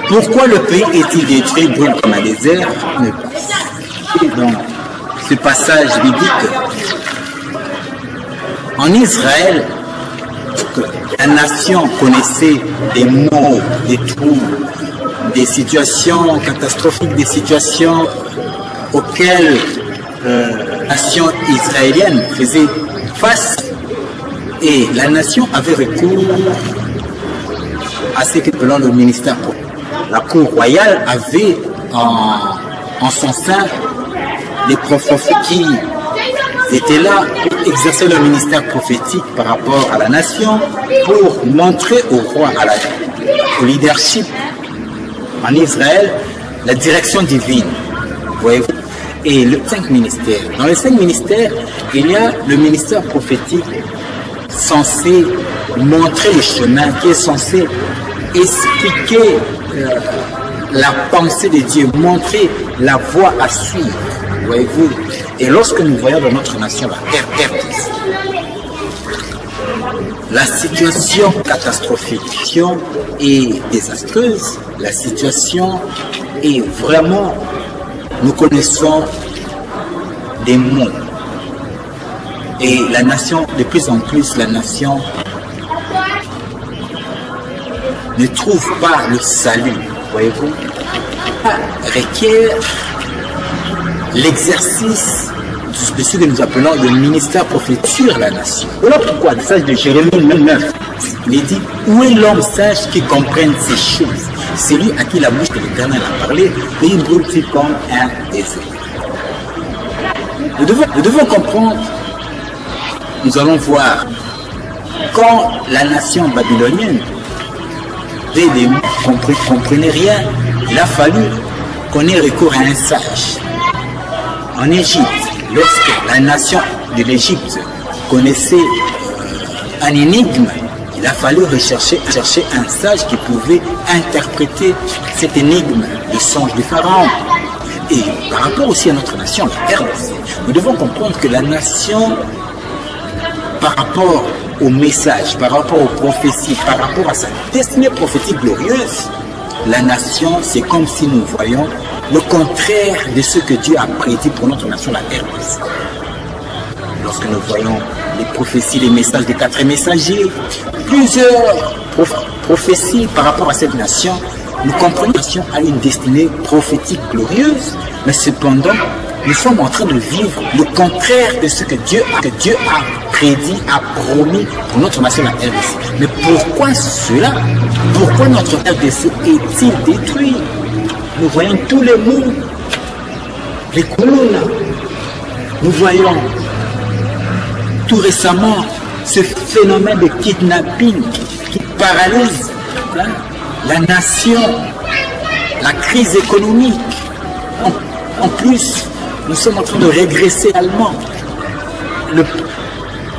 Pourquoi le pays est-il détruit, brûle comme un désert? Et dans ce passage biblique, en Israël, la nation connaissait des maux, des troubles, des situations catastrophiques, des situations auxquelles la nation israélienne faisait face, et la nation avait recours à ce que selon le ministère, la cour royale avait en son sein des prophètes qui étaient là pour exercer le ministère prophétique par rapport à la nation, pour montrer au roi, au leadership en Israël, la direction divine. Voyez-vous? Et les 5 ministères. Dans les 5 ministères, il y a le ministère prophétique censé montrer le chemin, qui est censé expliquer la pensée de Dieu, montrer la voie à suivre. Voyez-vous? Et lorsque nous voyons dans notre nation la situation catastrophique et désastreuse, la situation est vraiment, nous connaissons des maux. Et la nation, de plus en plus, la nation ne trouve pas le salut, voyez-vous, requiert l'exercice de ce que nous appelons le ministère prophétique sur la nation. Voilà pourquoi le message de Jérémie 9, il dit, où est l'homme sage qui comprenne ces choses? Celui à qui la bouche de l'Éternel a parlé, et il brûle comme un désert. Nous devons comprendre, nous allons voir, quand la nation babylonienne ne comprenait rien, il a fallu qu'on ait recours à un sage. En Égypte, lorsque la nation de l'Égypte connaissait un énigme, il a fallu chercher un sage qui pouvait interpréter cette énigme, le songe du pharaon. Et par rapport aussi à notre nation, la RDC, nous devons comprendre que la nation, par rapport au message, par rapport aux prophéties, par rapport à sa destinée prophétique glorieuse, la nation, c'est comme si nous voyons le contraire de ce que Dieu a prédit pour notre nation, la RDC. Lorsque nous voyons les prophéties, les messages des 4 messagers, plusieurs prophéties par rapport à cette nation, nous comprenons que la nation a une destinée prophétique glorieuse, mais cependant, nous sommes en train de vivre le contraire de ce que Dieu a prédit, a promis pour notre nation, la RDC. Mais pourquoi cela? Pourquoi notre RDC est-il détruit? Nous voyons tous les maux, les colonnes. Nous voyons tout récemment ce phénomène de kidnapping qui paralyse la nation, la crise économique. En plus, nous sommes en train de régresser également.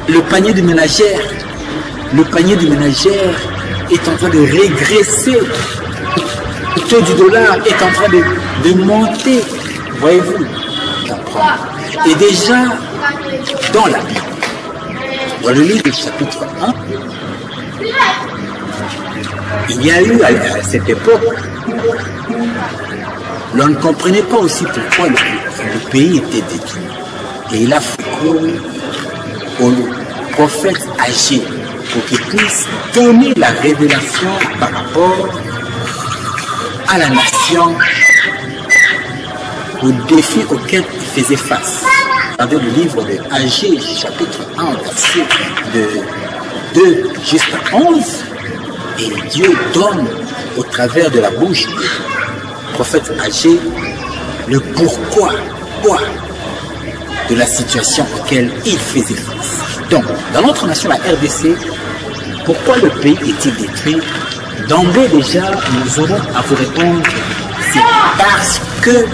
Le panier de ménagère est en train de régresser. Le taux du dollar est en train de monter. Voyez-vous? Et déjà, dans la Bible, dans le livre du chapitre 1, il y a eu à cette époque, l'on ne comprenait pas aussi pourquoi le pays était détruit. Et il a fait au prophète âgé pour qu'il puisse donner la révélation par rapport à la nation, aux défis auxquels il faisait face. Regardez le livre de Agé, chapitre 1, verset de 2 jusqu'à 11, et Dieu donne au travers de la bouche du prophète Agé le pourquoi de la situation auquel il faisait face. Donc, dans notre nation, la RDC, pourquoi le pays est-il détruit? D'emblée déjà, nous aurons à vous répondre, c'est parce que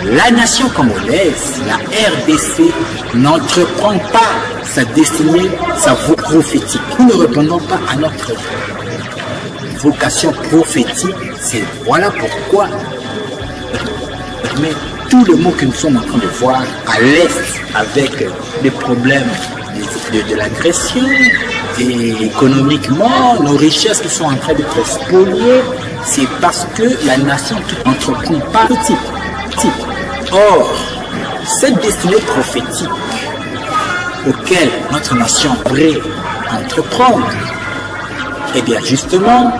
la nation congolaise, la RDC, n'entreprend pas sa destinée, sa voie prophétique. Nous ne répondons pas à notre vocation prophétique. C'est voilà pourquoi, mais tous les maux que nous sommes en train de voir à l'Est avec les problèmes de l'agression et économiquement, nos richesses qui sont en train d'être spoliées, c'est parce que la nation n'entreprend pas le type. Or, cette destinée prophétique auquel notre nation devrait entreprendre, eh bien justement,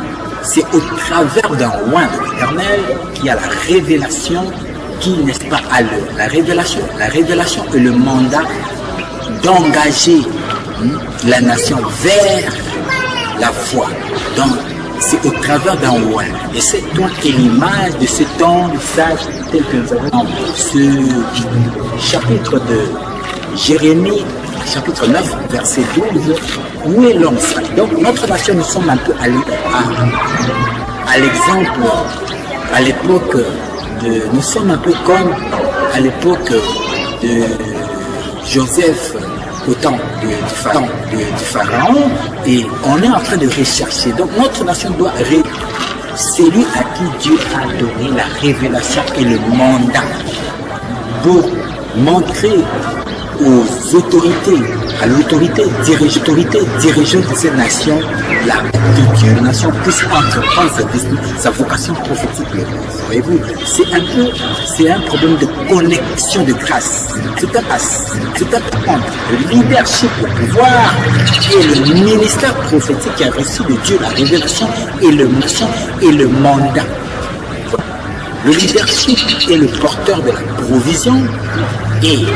c'est au travers d'un oint de l'Éternel qu'il y a la révélation qui, n'est-ce pas, à l'heure. La révélation est le mandat d'engager la nation vers la foi. Donc, c'est au travers d'un oint. Et cet oint est l'image de ce temps de sage tel que nous avons dans ce chapitre de Jérémie, chapitre 9, verset 12, où est l'homme sage. Donc, notre nation, nous sommes un peu à l'exemple, à l'époque de... Nous sommes un peu comme à l'époque de Joseph au temps du pharaon, et on est en train de rechercher. Donc notre nation doit c'est lui à qui Dieu a donné la révélation et le mandat pour montrer aux autorités, à l'autorité dirigeante de cette nation, que Dieu, la nation puisse entreprendre sa vocation prophétique. Voyez-vous, c'est un problème de connexion de grâce. C'est un problème. Le leadership, le pouvoir et le ministère prophétique qui a reçu de Dieu la révélation et le mandat. Le leadership est le porteur de la provision et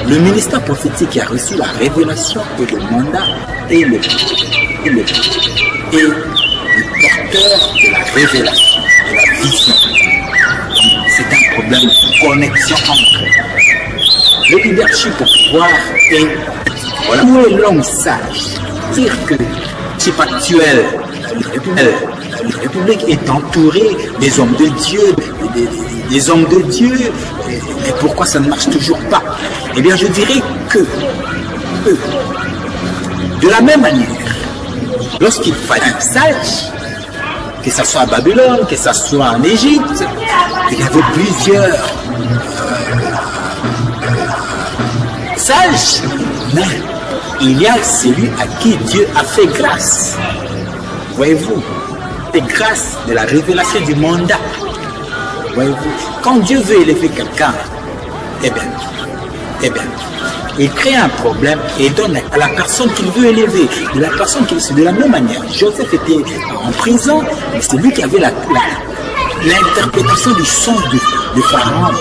le ministère prophétique qui a reçu la révélation et le mandat est le porteur de la révélation, de la vision. C'est un problème de connexion entre eux. Le leadership au pouvoir est... Voilà. Où est l'homme sage? Dire que c'est actuel. La République est entourée des hommes de Dieu, des hommes de Dieu. Et pourquoi ça ne marche toujours pas? Eh bien, je dirais que de la même manière, lorsqu'il fallait un sage, que ce soit à Babylone, que ce soit en Égypte, il y avait plusieurs sages, mais il y a celui à qui Dieu a fait grâce. Voyez-vous, c'est grâce de la révélation du mandat. Voyez-vous, quand Dieu veut élever quelqu'un, eh bien, il crée un problème et donne à la personne qu'il veut élever. De la personne qui de la même manière. Joseph était en prison, mais c'est lui qui avait l'interprétation du son de Pharaon.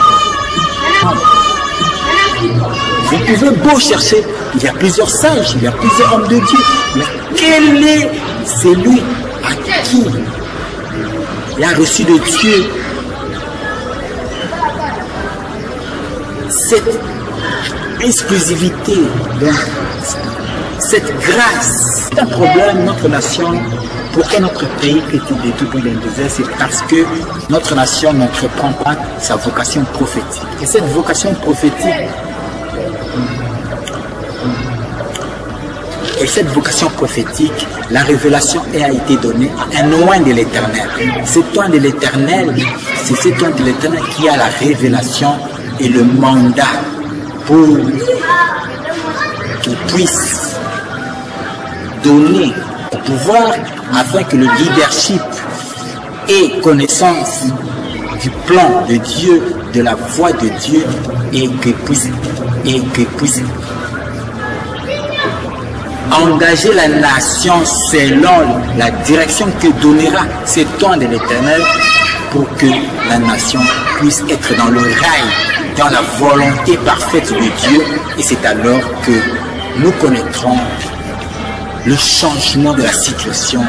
Vous pouvez beau chercher, il y a plusieurs sages, il y a plusieurs hommes de Dieu, mais quel est celui à qui il a reçu de Dieu cette exclusivité, cette grâce? C'est un problème, notre nation, pourquoi notre pays est détruit dans le désert? C'est parce que notre nation n'entreprend pas sa vocation prophétique. Et cette vocation prophétique, la révélation a été donnée à un oint de l'Éternel. Cet oint de l'Éternel, c'est cet oint de l'Éternel qui a la révélation et le mandat pour qu'il puisse donner au pouvoir afin que le leadership ait connaissance du plan de Dieu, de la voix de Dieu et qu'il puisse engager la nation selon la direction que donnera cet oint de l'Éternel pour que la nation puisse être dans le rail, dans la volonté parfaite de Dieu. Et c'est alors que nous connaîtrons le changement de la situation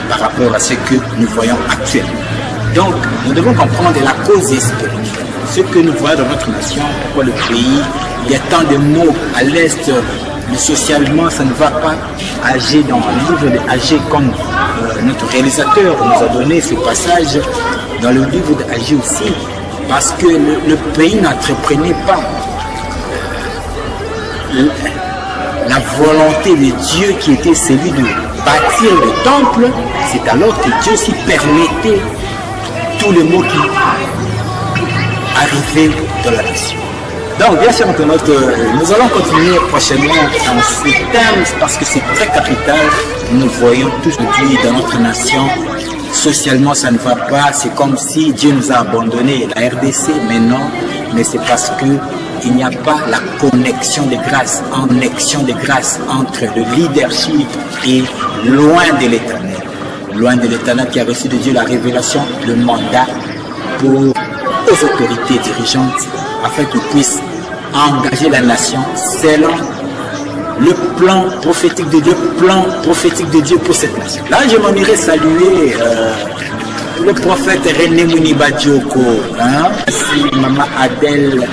par rapport à ce que nous voyons actuellement. Donc, nous devons comprendre la cause spirituelle. ce que nous voyons dans notre nation, pourquoi le pays, il y a tant de mots à l'Est, mais socialement ça ne va pas. Agé dans le livre de Agé, comme notre réalisateur nous a donné ce passage, dans le livre d'Agé aussi, parce que le pays n'entreprenait pas la volonté de Dieu qui était celui de bâtir le temple. C'est alors que Dieu s'y permettait tous les mots qui arrivaient dans la nation. Donc bien sûr nous allons continuer prochainement dans ce thème parce que c'est très capital. Nous voyons aujourd'hui dans notre nation, socialement ça ne va pas, c'est comme si Dieu nous a abandonné la RDC, mais non, mais c'est parce que il n'y a pas la connexion de grâce entre le leadership et loin de l'Éternel qui a reçu de Dieu la révélation, le mandat aux autorités dirigeantes afin qu'ils puissent engager la nation selon le plan prophétique de Dieu, pour cette nation. Là, je m'en irai saluer le prophète René Mouniba Djoko, Maman Adèle